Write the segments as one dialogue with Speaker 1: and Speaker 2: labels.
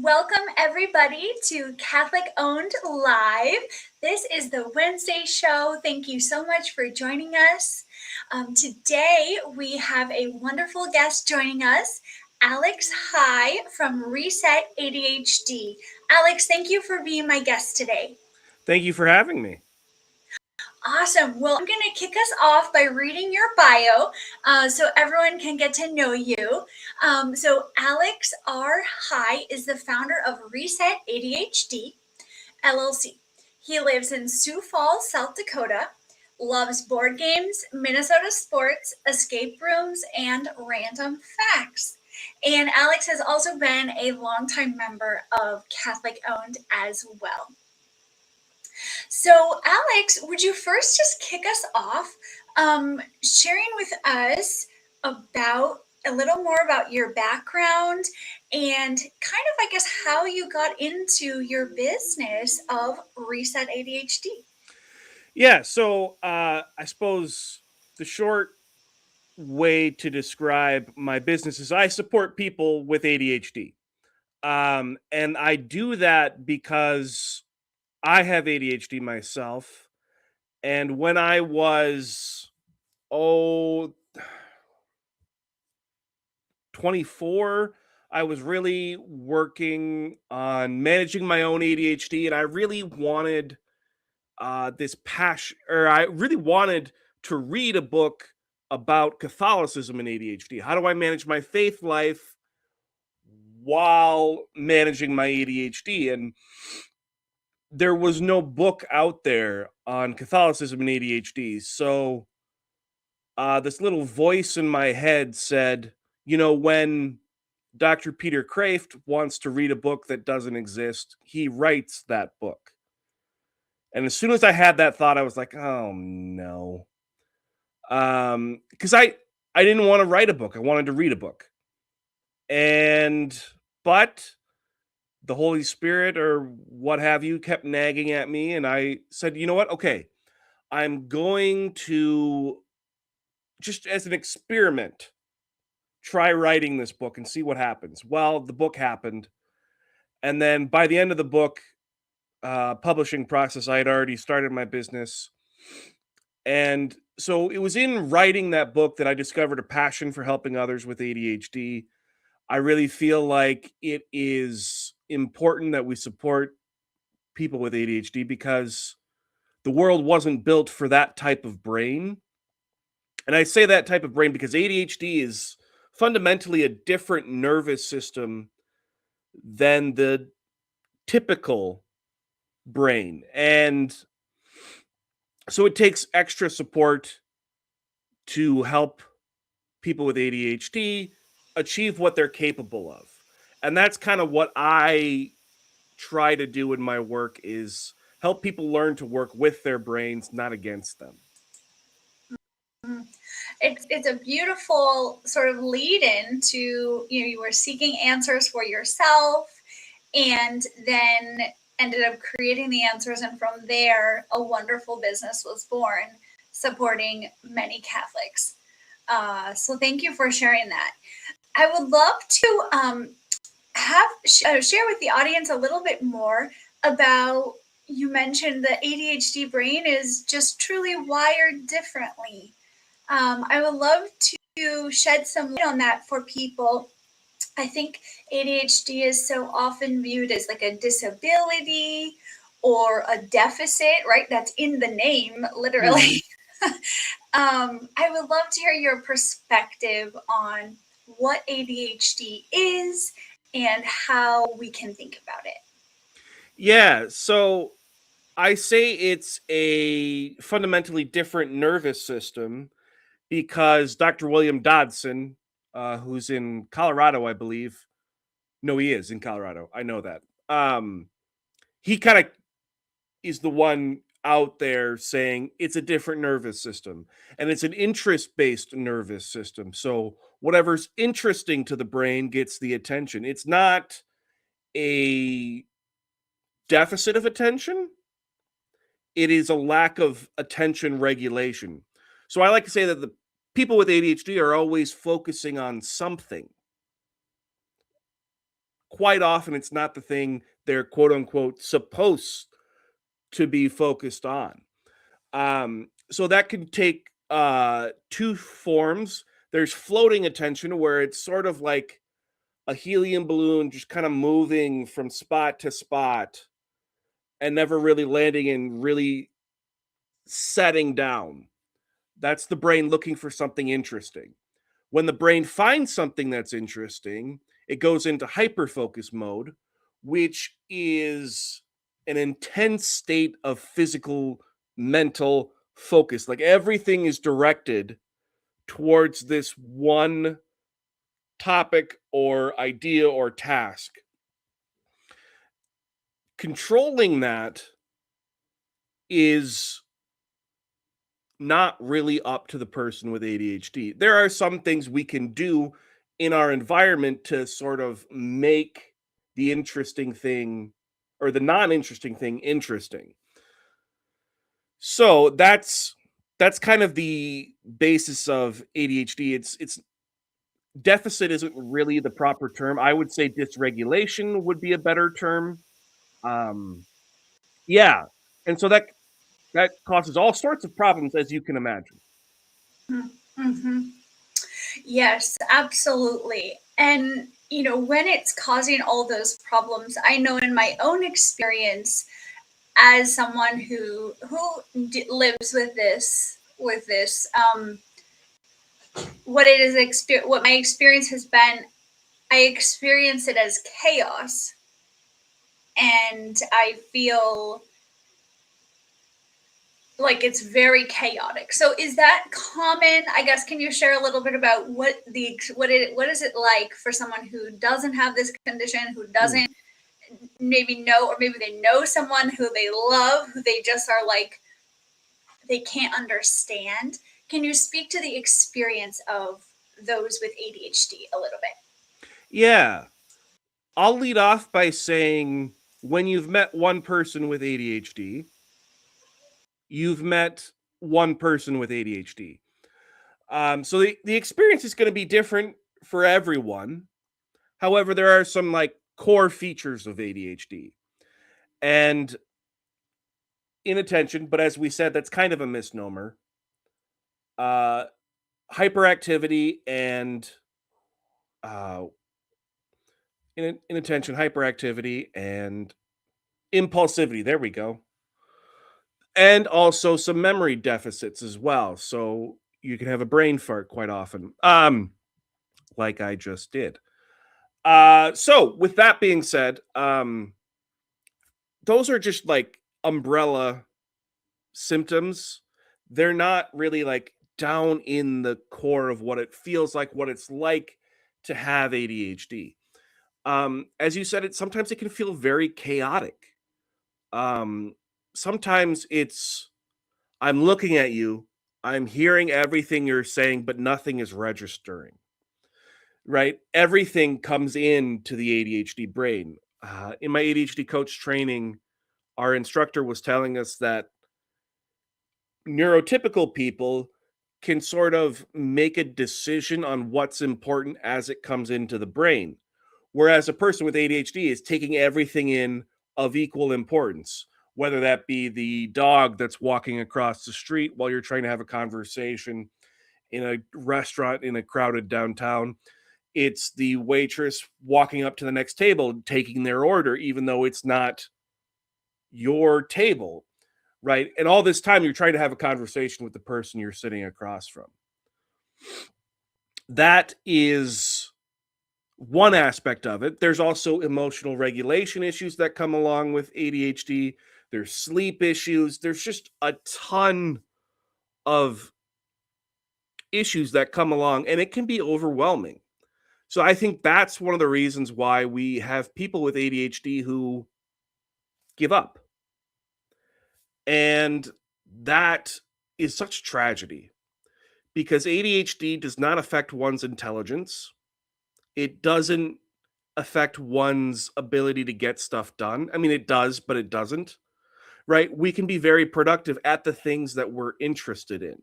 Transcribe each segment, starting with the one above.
Speaker 1: Welcome, everybody, to Catholic Owned Live. This is the Wednesday show. Thank you so much for joining us. Today, we have a wonderful guest joining us, Alex High from Reset ADHD. Alex, thank you for being my guest today.
Speaker 2: Thank you for having me.
Speaker 1: Awesome. Well, I'm going to kick us off by reading your bio so everyone can get to know you. Alex R. High is the founder of Reset ADHD LLC. He lives in Sioux Falls, South Dakota, loves board games, Minnesota sports, escape rooms, and random facts. And Alex has also been a longtime member of Catholic Owned as well. So, Alex, would you first just kick us off, sharing with us about a little more about your background and kind of, I guess, how you got into your business of Reset ADHD?
Speaker 2: Yeah, I suppose the short way to describe my business is I support people with ADHD. And I do that because I have ADHD myself. And when I was, oh, 24, I was really working on managing my own ADHD, and I really wanted this passion, or I really wanted to read a book about Catholicism and ADHD. How do I manage my faith life while managing my ADHD? And there was no book out there on Catholicism and ADHD. So this little voice in my head said, when Dr. Peter Kraft wants to read a book that doesn't exist, he writes that book. And as soon as I had that thought, I was like, oh no. Because I didn't want to write a book. I wanted to read a book. But the Holy Spirit or what have you kept nagging at me, and I said, you know what? Okay, I'm going to, just as an experiment, try writing this book and see what happens. Well, the book happened. And then by the end of the book, publishing process, I had already started my business. And so it was in writing that book that I discovered a passion for helping others with ADHD. I really feel like it is important that we support people with ADHD because the world wasn't built for that type of brain. And I say that type of brain because ADHD is fundamentally a different nervous system than the typical brain. And so it takes extra support to help people with ADHD achieve what they're capable of. And that's kind of what I try to do in my work is help people learn to work with their brains, not against them.
Speaker 1: It's a beautiful sort of lead in to, you were seeking answers for yourself and then ended up creating the answers. And from there, a wonderful business was born supporting many Catholics. So thank you for sharing that. I would love to share with the audience a little bit more about, you mentioned the ADHD brain is just truly wired differently. I would love to shed some light on that for people. I think ADHD is so often viewed as like a disability or a deficit, right? That's in the name, literally. I would love to hear your perspective on what ADHD is and how we can think about it.
Speaker 2: Yeah, so I say it's a fundamentally different nervous system because Dr. William Dodson, who's in Colorado, I believe. No, he is in Colorado. I know that. He kind of is the one out there saying it's a different nervous system and it's an interest based nervous system. So whatever's interesting to the brain gets the attention. It's not a deficit of attention, it is a lack of attention regulation. So I like to say that the people with ADHD are always focusing on something. quite often it's not the thing they're quote unquote supposed to be focused on. So that can take two forms. There's floating attention, where it's sort of like a helium balloon just kind of moving from spot to spot and never really landing and really setting down. That's the brain looking for something interesting. When the brain finds something that's interesting, it goes into hyperfocus mode, which is an intense state of physical, mental focus. Like everything is directed towards this one topic or idea or task. Controlling that is not really up to the person with ADHD. There are some things we can do in our environment to sort of make the interesting thing or the non-interesting thing interesting. So that's kind of the basis of ADHD. It's deficit isn't really the proper term. I would say dysregulation would be a better term. Um yeah. And so that causes all sorts of problems, as you can imagine.
Speaker 1: Mm-hmm. Yes, absolutely. And when it's causing all those problems, I know in my own experience as someone lives with this, what my experience has been, I experience it as chaos, and I feel like it's very chaotic. So is that common? I guess, can you share a little bit about what is it like for someone who doesn't have this condition, who
Speaker 2: Mm.
Speaker 1: doesn't maybe know, or maybe they know someone who they love, who they just are like they can't understand? Can you speak to the experience of those with ADHD a little bit?
Speaker 2: Yeah. I'll lead off by saying when you've met one person with ADHD, you've met one person with ADHD. So the experience is going to be different for everyone. However, there are some like core features of ADHD and inattention, but as we said, that's kind of a misnomer. Uh, Hyperactivity and uh, inattention, hyperactivity, and impulsivity. There we go. And also some memory deficits as well. So you can have a brain fart quite often, like I just did. So with that being said, those are just like umbrella symptoms. They're not really like down in the core of what it feels like, what it's like to have ADHD. As you said, sometimes it can feel very chaotic. Um, Sometimes it's I'm looking at you, I'm hearing everything you're saying, but nothing is registering, right? Everything comes into the ADHD brain. In my ADHD coach training, our instructor was telling us that neurotypical people can sort of make a decision on what's important as it comes into the brain. Whereas a person with ADHD is taking everything in of equal importance, whether that be the dog that's walking across the street while you're trying to have a conversation in a restaurant in a crowded downtown. It's the waitress walking up to the next table, taking their order, even though it's not your table, right? And all this time, you're trying to have a conversation with the person you're sitting across from. That is one aspect of it. There's also emotional regulation issues that come along with ADHD. There's sleep issues. There's just a ton of issues that come along, and it can be overwhelming. So I think that's one of the reasons why we have people with ADHD who give up. And that is such tragedy because ADHD does not affect one's intelligence. It doesn't affect one's ability to get stuff done. I mean, it does, but it doesn't, right? We can be very productive at the things that we're interested in.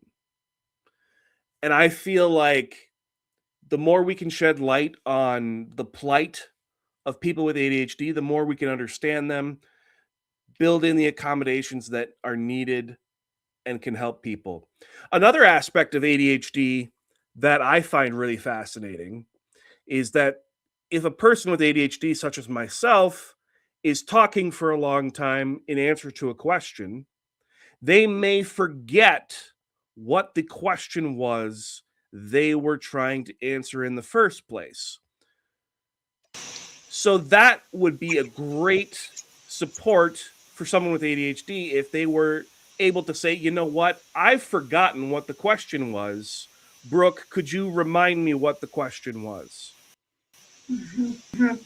Speaker 2: And I feel like the more we can shed light on the plight of people with ADHD, the more we can understand them, build in the accommodations that are needed and can help people. Another aspect of ADHD that I find really fascinating is that if a person with ADHD, such as myself, is talking for a long time in answer to a question, they may forget what the question was they were trying to answer in the first place. So that would be a great support for someone with ADHD if they were able to say, you know what, I've forgotten what the question was. Brooke, could you remind me what the question was?
Speaker 1: Mhm.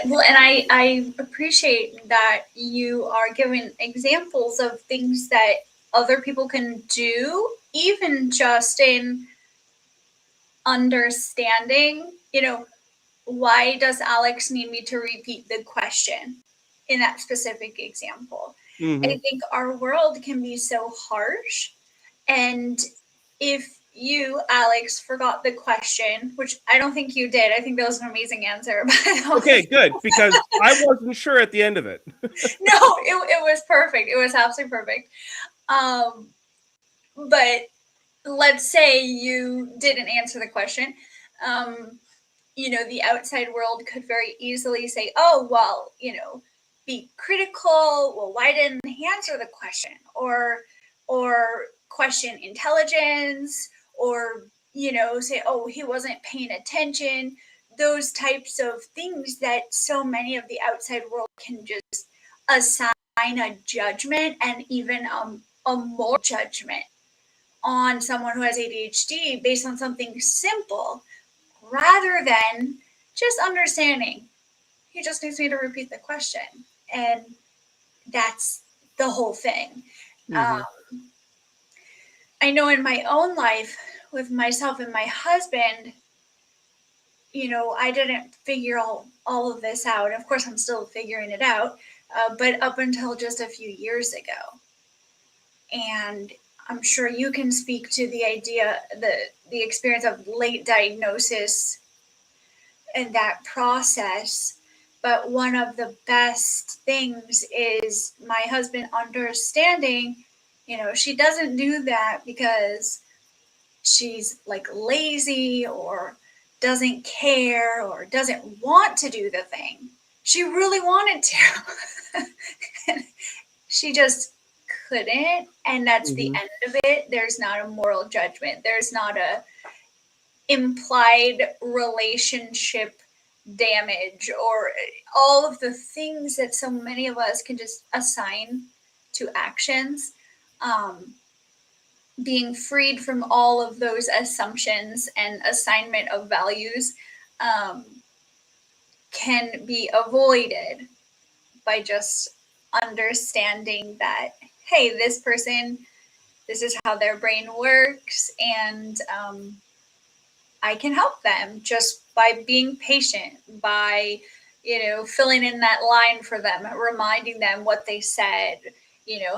Speaker 1: Well, and I appreciate that you are giving examples of things that other people can do, even just in understanding, why does Alex need me to repeat the question in that specific example? I
Speaker 2: Hmm.
Speaker 1: think our world can be so harsh. And if you, Alex, forgot the question, which I don't think you did, I think that was an amazing answer, by the
Speaker 2: Okay,
Speaker 1: way.
Speaker 2: good, because I wasn't sure at the end of it.
Speaker 1: No, it was perfect. It was absolutely perfect. Um, but let's say you didn't answer the question. Um, the outside world could very easily say, oh, well, be critical. Well, why didn't he answer the question? Or question intelligence, or, say, oh, he wasn't paying attention. Those types of things that so many of the outside world can just assign a judgment, and even a moral judgment on someone who has ADHD based on something simple, rather than just understanding. He just needs me to repeat the question. And that's the whole thing.
Speaker 2: Hmm.
Speaker 1: Um, I know in my own life with myself and my husband, I didn't figure all of this out. Of course, I'm still figuring it out, but up until just a few years ago. And I'm sure you can speak to the idea, the experience of late diagnosis in that process. But one of the best things is my husband understanding, she doesn't do that because she's like lazy or doesn't care or doesn't want to do the thing. She really wanted to. She just couldn't. And that's the
Speaker 2: Hmm.
Speaker 1: end of it. There's not a moral judgment. There's not a implied relationship damage or all of the things that so many of us can just assign to actions. Um, Being freed from all of those assumptions and assignment of values um, can be avoided by just understanding that, hey, this person, this is how their brain works, and I can help them just by being patient, by, filling in that line for them, reminding them what they said,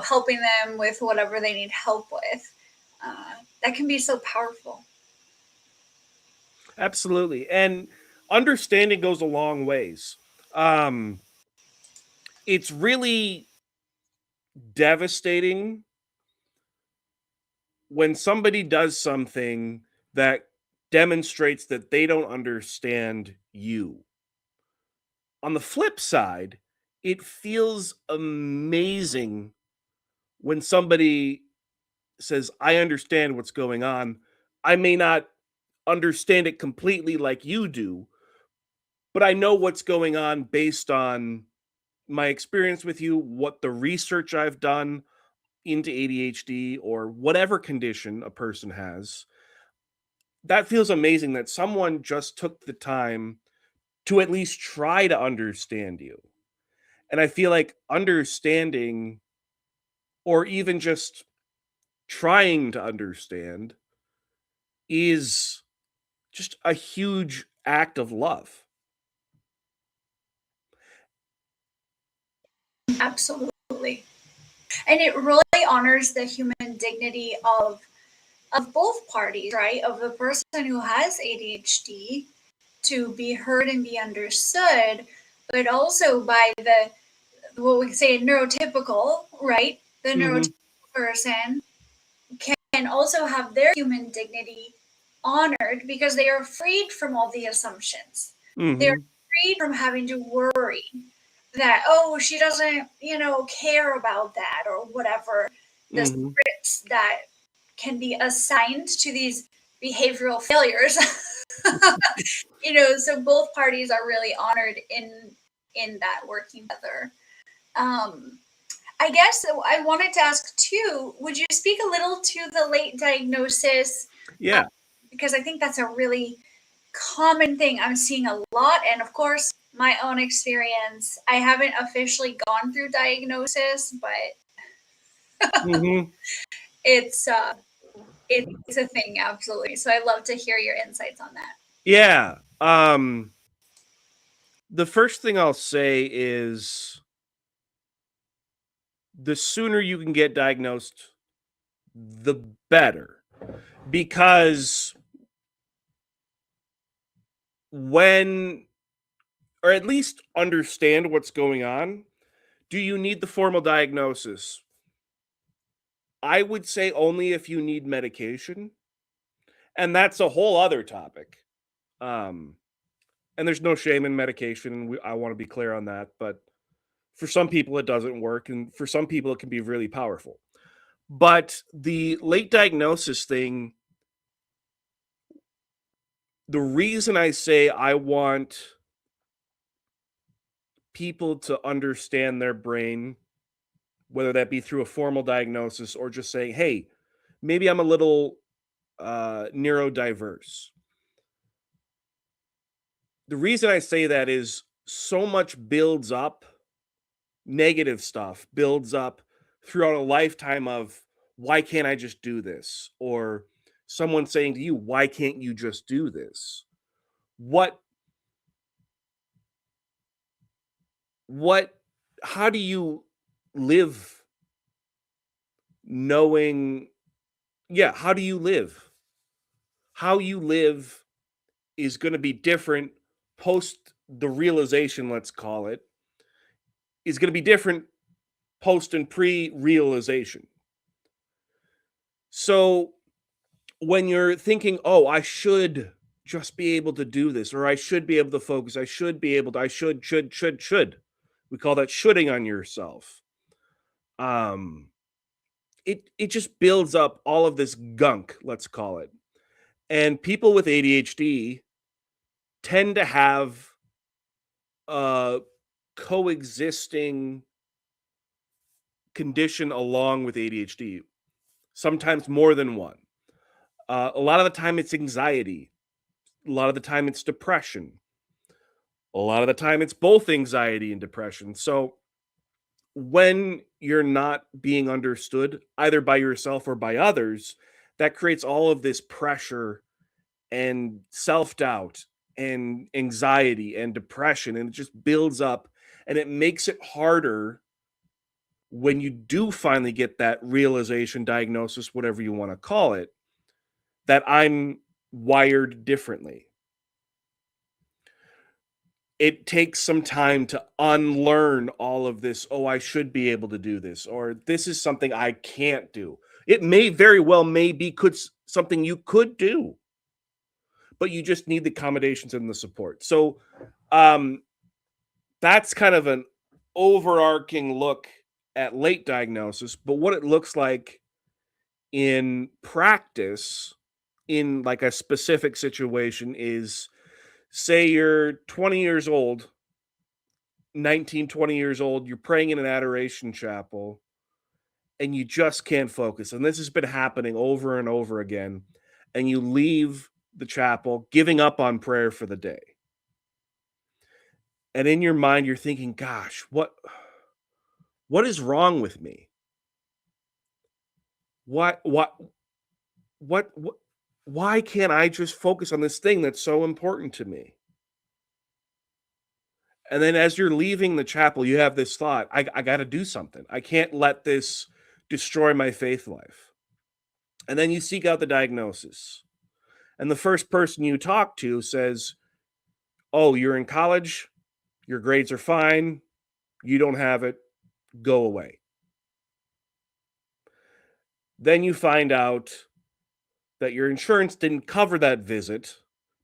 Speaker 1: helping them with whatever they need help with. That can be so powerful.
Speaker 2: Absolutely. And understanding goes a long ways. Um, it's really devastating when somebody does something that demonstrates that they don't understand you. On the flip side, it feels amazing when somebody says, I understand what's going on. I may not understand it completely like you do, but I know what's going on based on my experience with you, what the research I've done into ADHD or whatever condition a person has. That feels amazing that someone just took the time to at least try to understand you. And I feel like understanding or even just trying to understand is just a huge act of love.
Speaker 1: Absolutely. And it really honors the human dignity of both parties, right? Of the person who has ADHD to be heard and be understood, but also by the what we say neurotypical, right? The
Speaker 2: Mm-hmm.
Speaker 1: neurotypical person can also have their human dignity honored because they are freed from all the assumptions. They're
Speaker 2: Mm-hmm.
Speaker 1: freed from having to worry that, oh, she doesn't, care about that or whatever the
Speaker 2: Mm-hmm.
Speaker 1: scripts that can be assigned to these behavioral failures. So both parties are really honored in that working together. Um, I guess I wanted to ask too, would you speak a little to the late diagnosis? Um,
Speaker 2: Yeah.
Speaker 1: because I think that's a really common thing I'm seeing a lot. And of course, my own experience, I haven't officially gone through diagnosis, but
Speaker 2: Mm-hmm.
Speaker 1: it's it's a thing, absolutely. So I'd love to hear your insights on that.
Speaker 2: Yeah. The first thing I'll say is the sooner you can get diagnosed, the better. Because when, or at least understand what's going on, do you need the formal diagnosis? I would say only if you need medication. And that's a whole other topic. Um, and there's no shame in medication. I want to be clear on that. But for some people, it doesn't work. And for some people, it can be really powerful. But the late diagnosis thing, the reason I say I want people to understand their brain, whether that be through a formal diagnosis or just saying, hey, maybe I'm a little neurodiverse. The reason I say that is so much builds up, negative stuff builds up throughout a lifetime of why can't I just do this? Or someone saying to you, why can't you just do this? What what how do you live knowing, yeah, how do you live? How you live is going to be different post the realization, let's call it, is going to be different post and pre realization. So when you're thinking, oh, I should just be able to do this, or I should be able to focus, I should be able to, I should. We call that shoulding on yourself. Um, it just builds up all of this gunk, let's call it. And people with ADHD tend to have a coexisting condition along with ADHD, sometimes more than one. A lot of the time, it's anxiety. A lot of the time, it's depression. A lot of the time, it's both anxiety and depression. So, when you're not being understood, either by yourself or by others, that creates all of this pressure and self doubt and anxiety and depression. And it just builds up and it makes it harder when you do finally get that realization, diagnosis, whatever you want to call it, that I'm wired differently. It takes some time to unlearn all of this. Oh, I should be able to do this, or this is something I can't do. It may very well may be something you could do, but you just need the accommodations and the support. So um, that's kind of an overarching look at late diagnosis, but what it looks like in practice in like a specific situation is, say you're 20 years old, 19, 20 years old, you're praying in an adoration chapel and you just can't focus. And this has been happening over and over again. And you leave the chapel giving up on prayer for the day. And in your mind, you're thinking, gosh, what is wrong with me? What, what, what, why can't I just focus on this thing that's so important to me? And then as you're leaving the chapel, you have this thought, I got to do something. I can't let this destroy my faith life. And then you seek out the diagnosis. And the first person you talk to says, Oh, you're in college, your grades are fine, you don't have it, go away. Then you find out that your insurance didn't cover that visit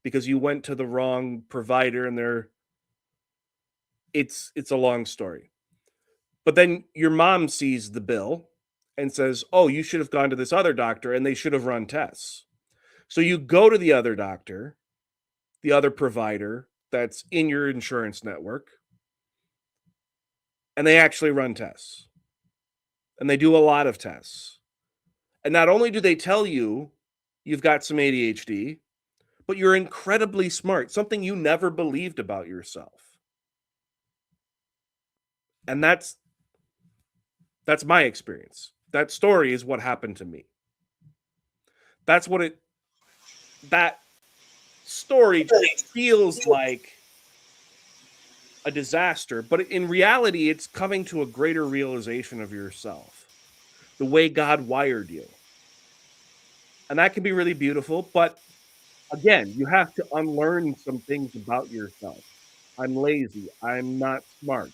Speaker 2: because you went to the wrong provider and it's a long story. But then your mom sees the bill and says, "Oh, you should have gone to this other doctor and they should have run tests." So you go to the other doctor, the other provider that's in your insurance network, and they actually run tests. And they do a lot of tests. And not only do they tell you you've got some ADHD, but you're incredibly smart, something you never believed about yourself. And that's my experience. That story is what happened to me. That's what it that story feels like a disaster, but in reality it's coming to a greater realization of yourself, the way God wired you. And that can be really beautiful, but again, you have to unlearn some things about yourself. I'm lazy, I'm not smart.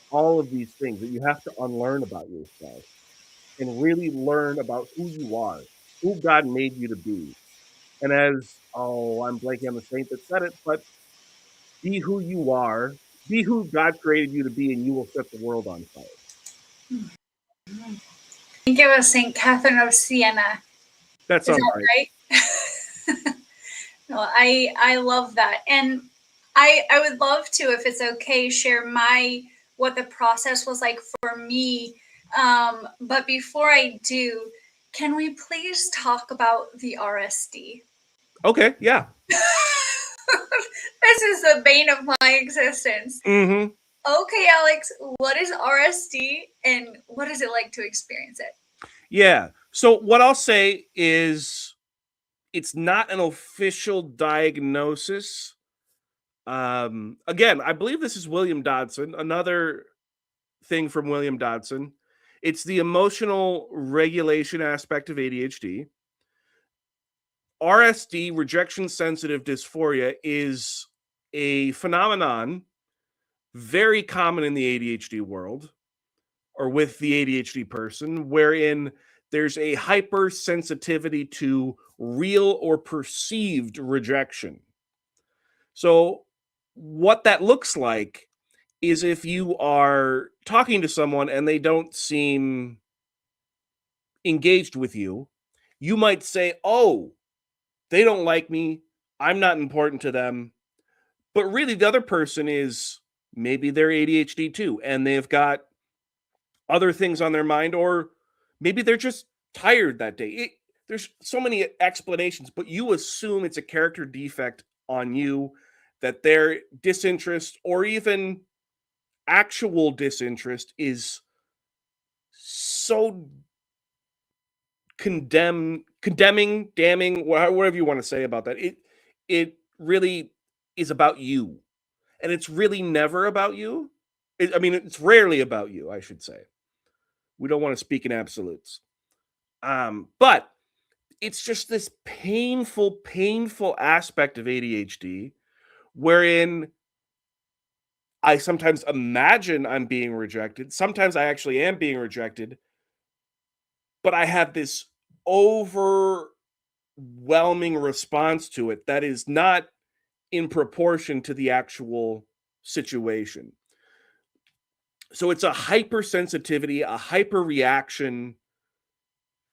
Speaker 2: All of these things that you have to unlearn about yourself and really learn about who you are, who God made you to be. And I'm blanking on the saint that said it, but be who you are, be who God created you to be, and you will set the world on fire.
Speaker 1: I think it was St. Catherine of Siena.
Speaker 2: That
Speaker 1: Is
Speaker 2: sounds
Speaker 1: that
Speaker 2: right.
Speaker 1: right? No, I love that. And I would love to, if it's okay, share what the process was like for me. But before I do, can we please talk about the RSD?
Speaker 2: Okay, yeah.
Speaker 1: This is the bane of my existence.
Speaker 2: Mm-hmm.
Speaker 1: Okay, Alex, what is RSD and what is it like to experience it?
Speaker 2: Yeah. So what I'll say is it's not an official diagnosis. Again, I believe this is William Dodson, another thing from William Dodson. It's the emotional regulation aspect of ADHD. RSD, rejection sensitive dysphoria, is a phenomenon very common in the ADHD world or with the ADHD person, wherein there's a hypersensitivity to real or perceived rejection. So, what that looks like is if you are talking to someone and they don't seem engaged with you, you might say, "Oh, they don't like me. I'm not important to them." But really, the other person is maybe they're ADHD too, and they've got other things on their mind, or maybe they're just tired that day. There's so many explanations, but you assume it's a character defect on you, that their disinterest or even actual disinterest is so condemning, damning, whatever you want to say about that. It really is about you, and it's really never about you. I mean, it's rarely about you, I should say. We don't want to speak in absolutes. But it's just this painful aspect of ADHD wherein I sometimes imagine I'm being rejected. Sometimes I actually am being rejected, but I have this overwhelming response to it that is not in proportion to the actual situation. So it's a hypersensitivity, a hyper reaction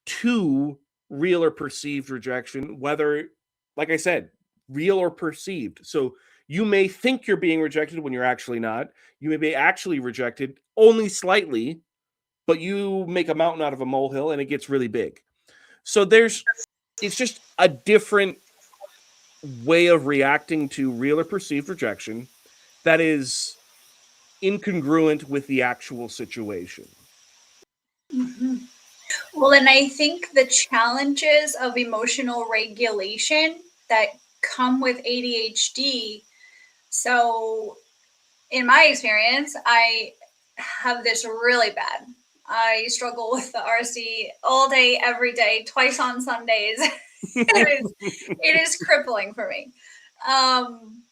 Speaker 2: to real or perceived rejection, whether, like I said, real or perceived. So you may think you're being rejected when you're actually not. You may be actually rejected only slightly, but you make a mountain out of a molehill and it gets really big. So it's just a different way of reacting to real or perceived rejection that is incongruent with the actual situation.
Speaker 1: Mm-hmm. Well, and I think the challenges of emotional regulation that come with ADHD. So, in my experience, I have this really bad. I struggle with the RSD all day, every day, twice on Sundays. It is crippling for me. Um,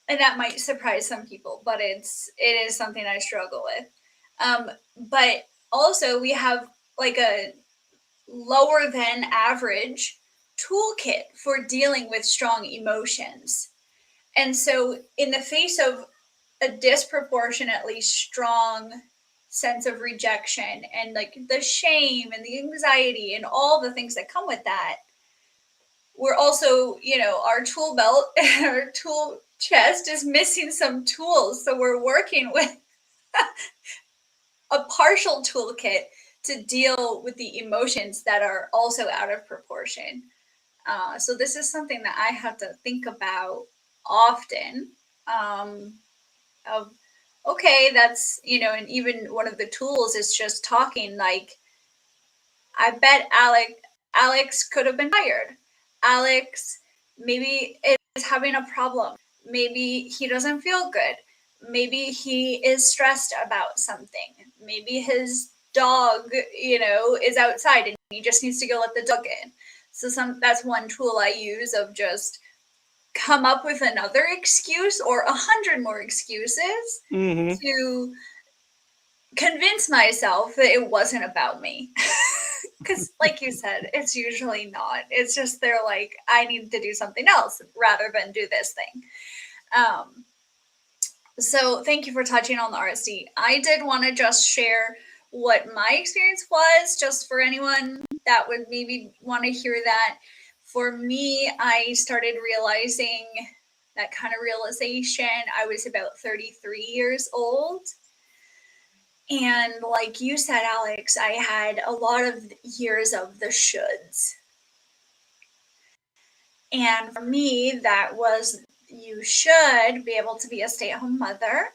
Speaker 1: and that might surprise some people, but it is something I struggle with. But also we have like a lower than average toolkit for dealing with strong emotions. And so in the face of a disproportionately strong sense of rejection and like the shame and the anxiety and all the things that come with that, we're also, our tool belt and our tool chest is missing some tools. So we're working with a partial toolkit to deal with the emotions that are also out of proportion. So this is something that I have to think about often. Of okay, that's and even one of the tools is just talking. Like, I bet Alex could have been tired. Alex maybe is having a problem. Maybe he doesn't feel good. Maybe he is stressed about something. Maybe his dog, is outside and he just needs to go let the dog in. So that's one tool I use of just come up with another excuse or 100 more excuses
Speaker 2: Mm-hmm.
Speaker 1: to convince myself that it wasn't about me. Because, like you said, it's usually not. It's just they're like, I need to do something else rather than do this thing. So, thank you for touching on the RSD. I did want to just share what my experience was, just for anyone that would maybe want to hear that. For me, I started realizing that kind of realization. I was about 33 years old. And like you said, Alex, I had a lot of years of the shoulds. And for me, that was you should be able to be a stay at home mother.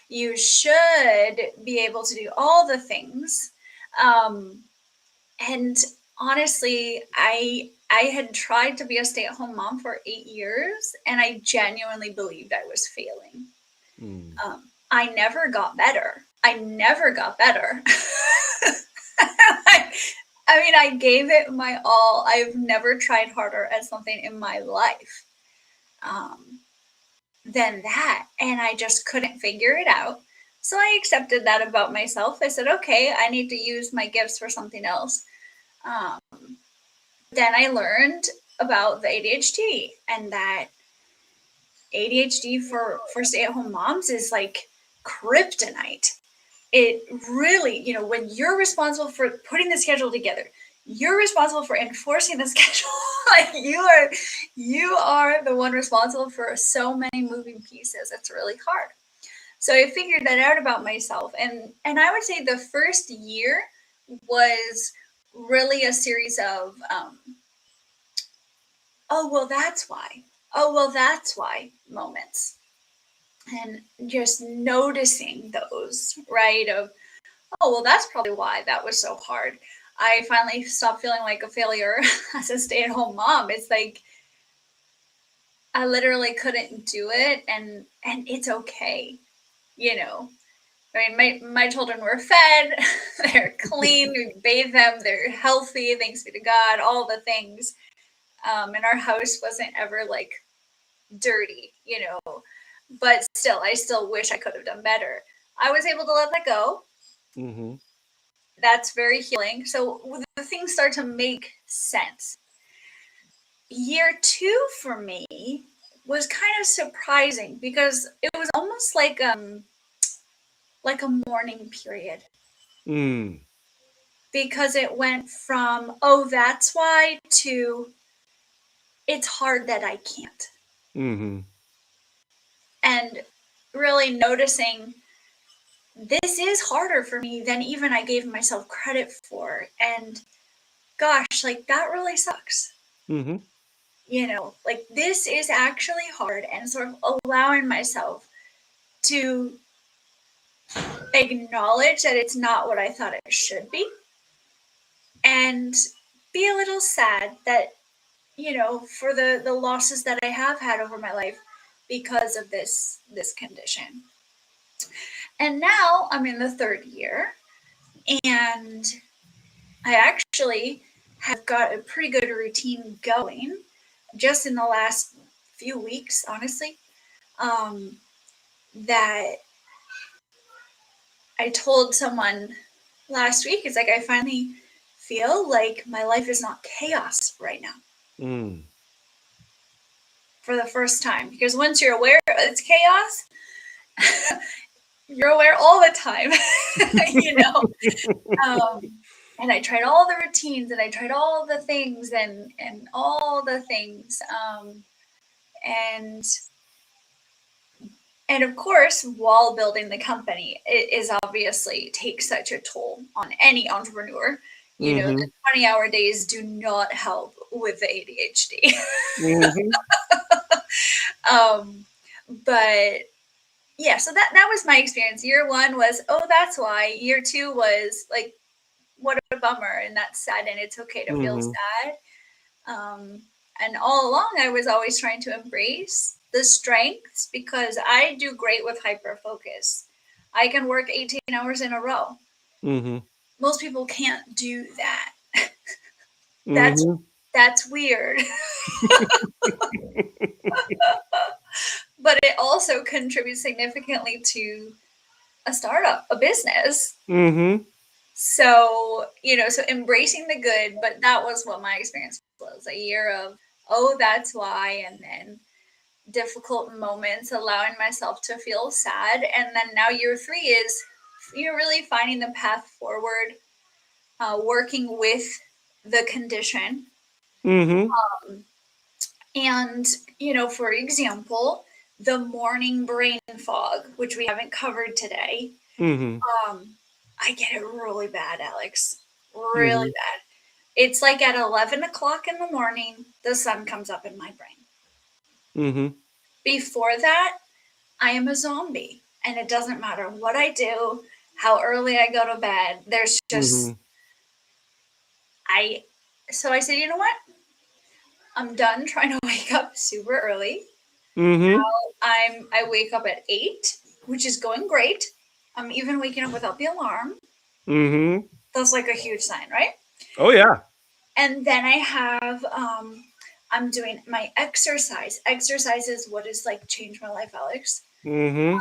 Speaker 1: You should be able to do all the things. And honestly, I had tried to be a stay at home mom for 8 years, and I genuinely believed I was failing.
Speaker 2: Mm.
Speaker 1: I never got better. I never got better. I mean, I gave it my all. I've never tried harder at something in my life than that. And I just couldn't figure it out. So I accepted that about myself. I said, okay, I need to use my gifts for something else. Then I learned about the ADHD, and that ADHD for stay-at-home moms is like kryptonite. It really, when you're responsible for putting the schedule together, you're responsible for enforcing the schedule. Like you are the one responsible for so many moving pieces. It's really hard. So I figured that out about myself, and I would say the first year was really a series of oh well that's why, oh well that's why moments, and just noticing those, right? Of oh, well, that's probably why that was so hard. I finally stopped feeling like a failure as a stay at home mom. It's like I literally couldn't do it, and it's okay, you know. I mean, my children were fed, they're clean, we bathe them, they're healthy, thanks be to God, all the things. And our house wasn't ever like dirty, but still, I still wish I could have done better. I was able to let that go.
Speaker 2: Mm-hmm.
Speaker 1: That's very healing. So the things start to make sense. Year two for me was kind of surprising because it was almost like a mourning period,
Speaker 2: Mm.
Speaker 1: because it went from oh that's why to it's hard that I can't,
Speaker 2: Mm-hmm.
Speaker 1: and really noticing this is harder for me than even I gave myself credit for, and gosh, like that really sucks.
Speaker 2: Mm-hmm.
Speaker 1: Like this is actually hard, and sort of allowing myself to acknowledge that it's not what I thought it should be, and be a little sad that, for the losses that I have had over my life because of this condition. And now I'm in the third year, and I actually have got a pretty good routine going just in the last few weeks, honestly, that I told someone last week. It's like I finally feel like my life is not chaos right now
Speaker 2: Mm.
Speaker 1: for the first time. Because once you're aware it's chaos, you're aware all the time, you know. And I tried all the routines, and I tried all the things, and all the things, and and of course, while building the company, it is obviously takes such a toll on any entrepreneur. You know, the
Speaker 2: Mhm.
Speaker 1: 20-hour days do not help with the ADHD.
Speaker 2: Mhm.
Speaker 1: um, but yeah, so that was my experience. Year one was, oh, that's why. Year two was like, what a bummer, and that's sad, and it's okay to feel
Speaker 2: Mhm.
Speaker 1: sad. Um, and all along, I was always trying to embrace the strengths because I do great with hyper focus. I can work 18 hours in a row.
Speaker 2: Mhm.
Speaker 1: Most people can't do that. That's
Speaker 2: Mhm.
Speaker 1: that's weird. But it also contributes significantly to a startup, a business.
Speaker 2: Mhm.
Speaker 1: So, you know, so embracing the good, but that was what my experience was, a year of, oh, that's why, and then difficult moments, allowing myself to feel sad. And then now year three is you're really finding the path forward, working with the condition.
Speaker 2: Mhm.
Speaker 1: And, you know, for example, the morning brain fog, which we haven't covered today,
Speaker 2: Mhm.
Speaker 1: um, I get it really bad, Alex. Really
Speaker 2: Mhm.
Speaker 1: bad. It's like at 11 o'clock in the morning, the sun comes up in my brain.
Speaker 2: Mhm.
Speaker 1: Before that, I am a zombie. And it doesn't matter what I do, how early I go to bed. There's just,
Speaker 2: Mhm.
Speaker 1: I, so I said, you know what? I'm done trying to wake up super early.
Speaker 2: Mhm.
Speaker 1: I wake up at 8, which is going great. I'm even waking up without the alarm.
Speaker 2: Mhm.
Speaker 1: That's like a huge sign, right?
Speaker 2: Oh yeah.
Speaker 1: And then I have I'm doing my exercise. Exercise is what has like changed my life, Alex.
Speaker 2: Mhm.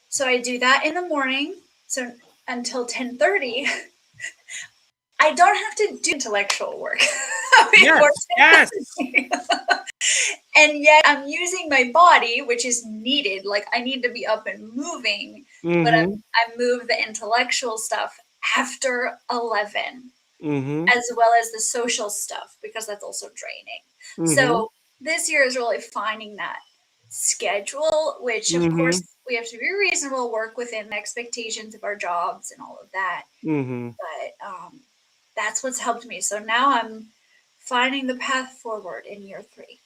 Speaker 1: So I do that in the morning. So until 10:30, I don't have to do intellectual work before
Speaker 2: Yes. Yes.
Speaker 1: 10:30. And yet I'm using my body, which is needed. Like I need to be up and moving, but
Speaker 2: Mhm.
Speaker 1: I move the intellectual stuff after 11,
Speaker 2: Mhm.
Speaker 1: as well as the social stuff because that's also draining.
Speaker 2: Mhm.
Speaker 1: So this year is really finding that schedule, which of course
Speaker 2: Mhm.
Speaker 1: we have to be reasonable, work within the expectations of our jobs and all of that.
Speaker 2: Mhm.
Speaker 1: But that's what's helped me. So now I'm finding the path forward in year three.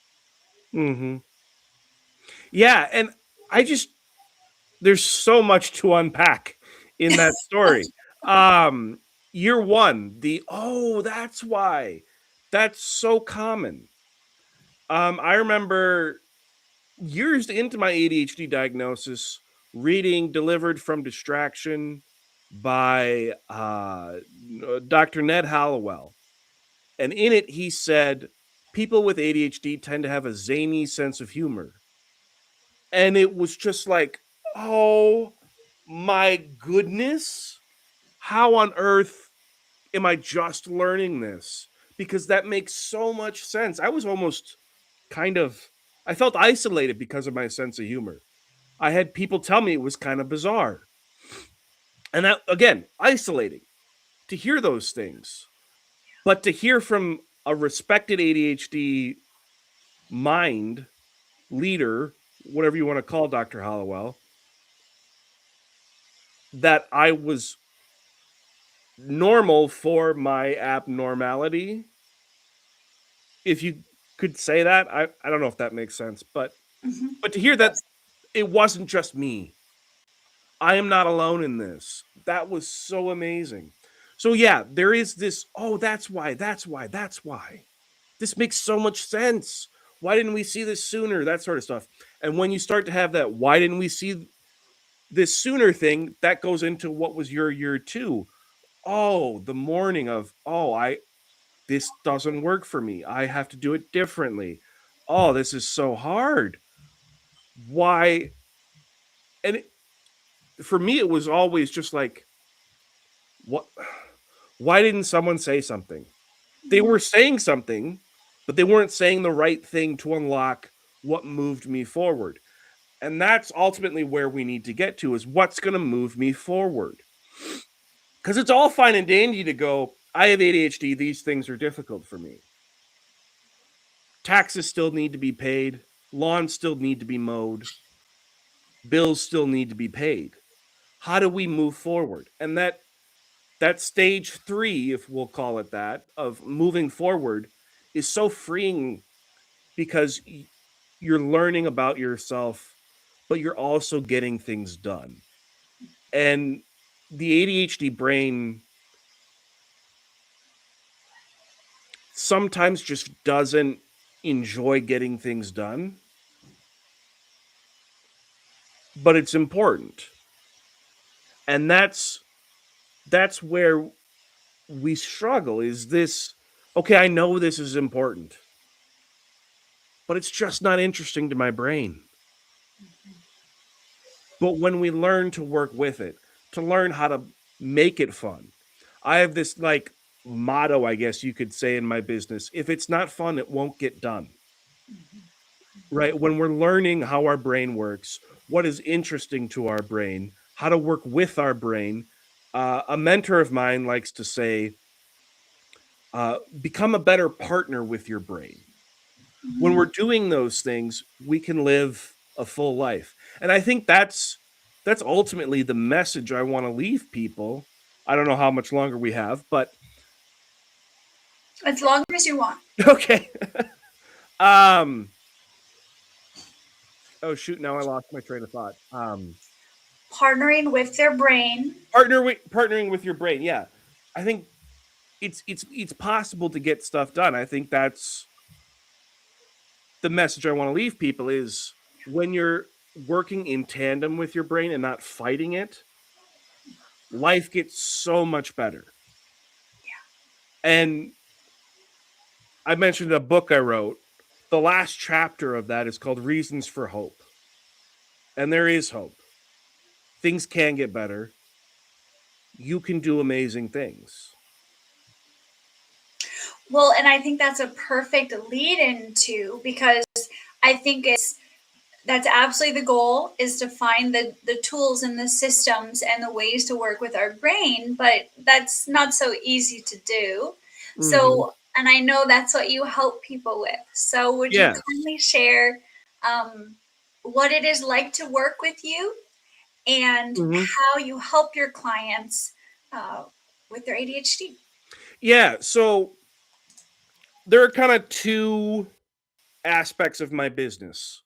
Speaker 2: Mhm. Yeah, and I just there's so much to unpack in that story. Um, Year 1, "Oh, that's why." That's so common. I remember years into my ADHD diagnosis reading Delivered from Distraction by, Dr. Ned Hallowell, and in it, he said, "People with ADHD tend to have a zany sense of humor." And it was just like, "Oh my goodness, how on earth am I just learning this?" Because that makes so much sense. I was almost kind of I felt isolated because of my sense of humor. I had people tell me it was kind of bizarre. And that again, isolating to hear those things. But to hear from a respected ADHD mind leader, whatever you want to call Dr. Hollowell, that I was normal for my abnormality, if you could say that. I don't know if that makes sense,
Speaker 1: Mm-hmm.
Speaker 2: but to hear that it wasn't just me. I am not alone in this. That was so amazing. So yeah, there is this, oh, that's why, that's why, that's why. This makes so much sense. Why didn't we see this sooner? That sort of stuff. And when you start to have that, why didn't we see this sooner thing, that goes into what was your year two. Oh, the morning of, oh, I this doesn't work for me. I have to do it differently. oh, this is so hard. Why? And for me, it was always just like, what? Why didn't someone say something? They
Speaker 1: Mhm.
Speaker 2: were saying something, but they weren't saying the right thing to unlock what moved me forward. And that's ultimately where we need to get to, is what's going to move me forward. Because it's all fine and dandy to go, I have ADHD, these things are difficult for me. Taxes still need to be paid, lawns still need to be mowed, bills still need to be paid. How do we move forward? And that stage 3, if we'll call it that, of moving forward is so freeing, because you're learning about yourself, but you're also getting things done. And the ADHD brain sometimes just doesn't enjoy getting things done, but it's important. And that's where we struggle, is this, okay, I know this is important, but it's just not interesting to my brain. But when we learn to work with it, to learn how to make it fun, I have this like motto, I guess you could say, in my business: if it's not fun, it won't get done. Right? When we're learning how our brain works, what is interesting to our brain, how to work with our brain, a mentor of mine likes to say, become a better partner with your brain. When
Speaker 1: Mhm.
Speaker 2: we're doing those things, we can live a full life. And I think that's ultimately the message I want to leave people. I don't know how much longer we have, but
Speaker 1: As long as you want.
Speaker 2: okay. um oh shoot, now I lost my train of thought.
Speaker 1: Partnering with their brain.
Speaker 2: Partnering with your brain. Yeah. I think it's possible to get stuff done. I think that's the message I want to leave people, is when you're working in tandem with your brain and not fighting it, life gets so much better. And I mentioned a book I wrote. The last chapter of that is called Reasons for Hope. And there is hope. Things can get better. You can do amazing things.
Speaker 1: Well, and I think that's a perfect lead into, because I think it's that's absolutely the goal, is to find the tools and the systems and the ways to work with our brain, but that's not so easy to do.
Speaker 2: Mhm.
Speaker 1: So, and I know that's what you help people with. So would you
Speaker 2: Yeah.
Speaker 1: kindly share um, what it is like to work with you and
Speaker 2: Mhm.
Speaker 1: how you help your clients uh, with their ADHD?
Speaker 2: Yeah. So there are kind of two aspects of my business.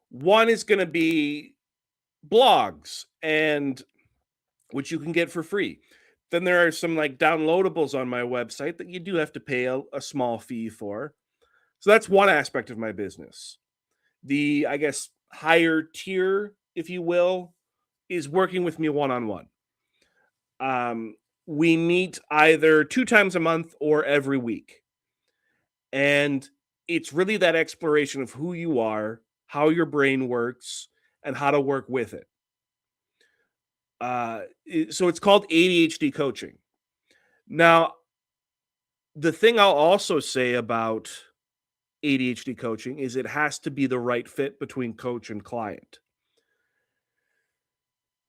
Speaker 2: One is going to be blogs, and which you can get for free. Then there are some like downloadables on my website that you do have to pay a small fee for. So that's one aspect of my business. The, I guess, higher tier, if you will, is working with me one on one. We meet either 2 times a month or every week. And it's really that exploration of who you are, how your brain works, and how to work with it. So it's called ADHD coaching. Now, the thing I'll also say about ADHD coaching is it has to be the right fit between coach and client.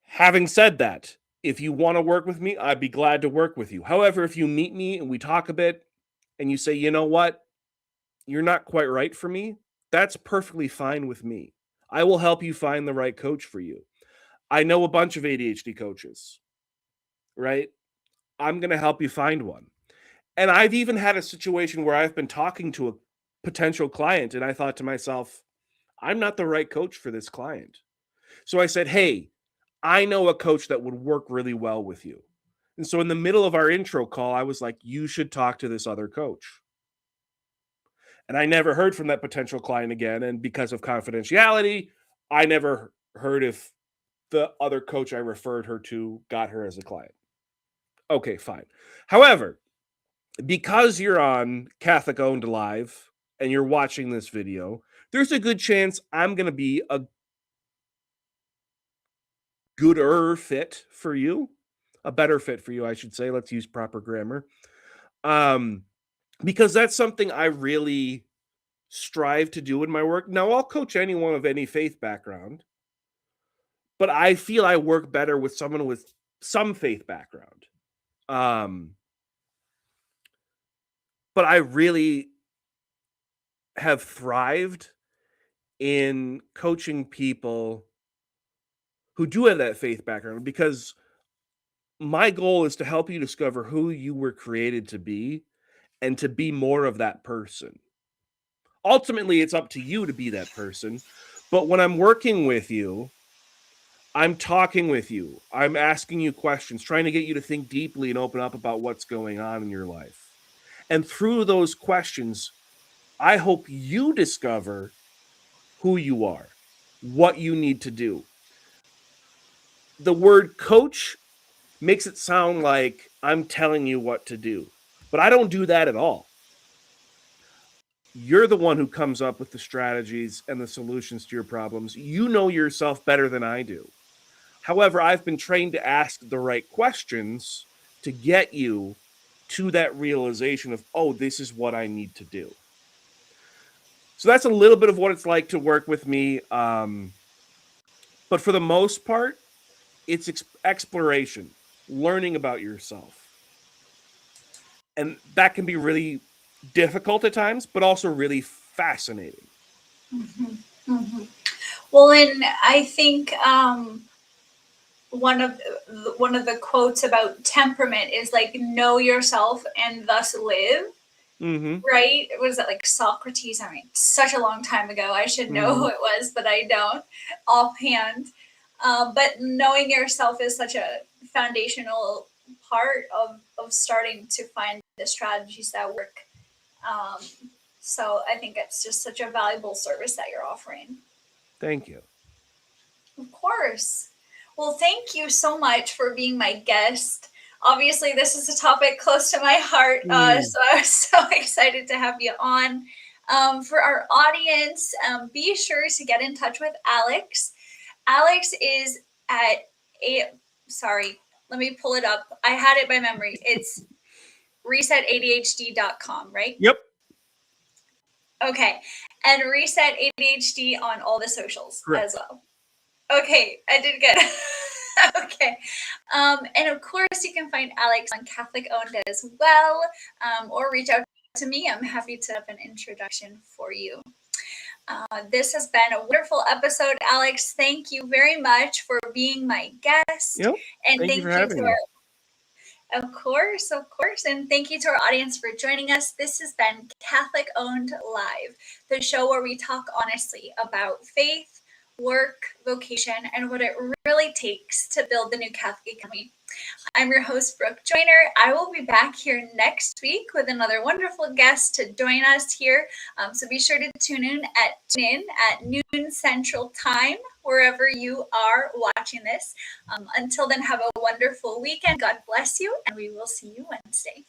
Speaker 2: Having said that, if you want to work with me, I'd be glad to work with you. However, if you meet me and we talk a bit and you say, you know what, you're not quite right for me, that's perfectly fine with me. I will help you find the right coach for you. I know a bunch of ADHD coaches, right? I'm going to help you find one. And I've even had a situation where I've been talking to a potential client and I thought to myself, I'm not the right coach for this client. So I said, hey, I know a coach that would work really well with you. And so in the middle of our intro call, I was like, you should talk to this other coach. And I never heard from that potential client again. And because of confidentiality, I never heard if the other coach I referred her to got her as a client. Okay, fine. However, because you're on Catholic Owned Live and you're watching this video, there's a good chance I'm going to be a gooder fit for you, a better fit for you, I should say. Let's use proper grammar. Um, because that's something I really strive to do in my work. Now, I'll coach anyone of any faith background, but I feel I work better with someone with some faith background. But I really have thrived in coaching people who do have that faith background, because my goal is to help you discover who you were created to be and to be more of that person. Ultimately, it's up to you to be that person. But when I'm working with you, I'm talking with you, I'm asking you questions, trying to get you to think deeply and open up about what's going on in your life. And through those questions, I hope you discover who you are, what you need to do. The word coach makes it sound like I'm telling you what to do, but I don't do that at all. You're the one who comes up with the strategies and the solutions to your problems. You know yourself better than I do. However, I've been trained to ask the right questions to get you to that realization of, oh, this is what I need to do. So that's a little bit of what it's like to work with me. But for the most part, it's exploration, learning about yourself. And that can be really difficult at times, but also really fascinating.
Speaker 1: Mm-hmm. Well, and I think one of the quotes about temperament is like, know yourself and thus live. Right? Was it like Socrates? I mean, such a long time ago. I should know who it was, but I don't offhand. But knowing yourself is such a foundational part of starting to find the strategies that work. So I think it's just such a valuable service that you're offering.
Speaker 2: Thank you.
Speaker 1: Of course. Well, thank you so much for being my guest. Obviously, this is a topic close to my heart, so I was so excited to have you on. For our audience, be sure to get in touch with Alex. Alex is at sorry, let me pull it up. I had it by memory. It's resetadhd.com, right?
Speaker 2: Yep.
Speaker 1: Okay. And Reset ADHD on all the socials as well. Okay, I did good. Okay. And of course, you can find Alex on Catholic Owned as well, or reach out to me. I'm happy to have an introduction for you. This has been a wonderful episode, Alex. Thank you very much for being my guest.
Speaker 2: Yep.
Speaker 1: And
Speaker 2: thank you for having me.
Speaker 1: Of course. And thank you to our audience for joining us. This has been Catholic Owned Live, the show where we talk honestly about faith, work, vocation, and what it really takes to build the new Catholic economy. I'm your host, Brooke Joyner. I will be back here next week with another wonderful guest to join us here. So be sure to tune in at noon Central Time, wherever you are watching this. Until then, have a wonderful weekend. God bless you, and we will see you Wednesday.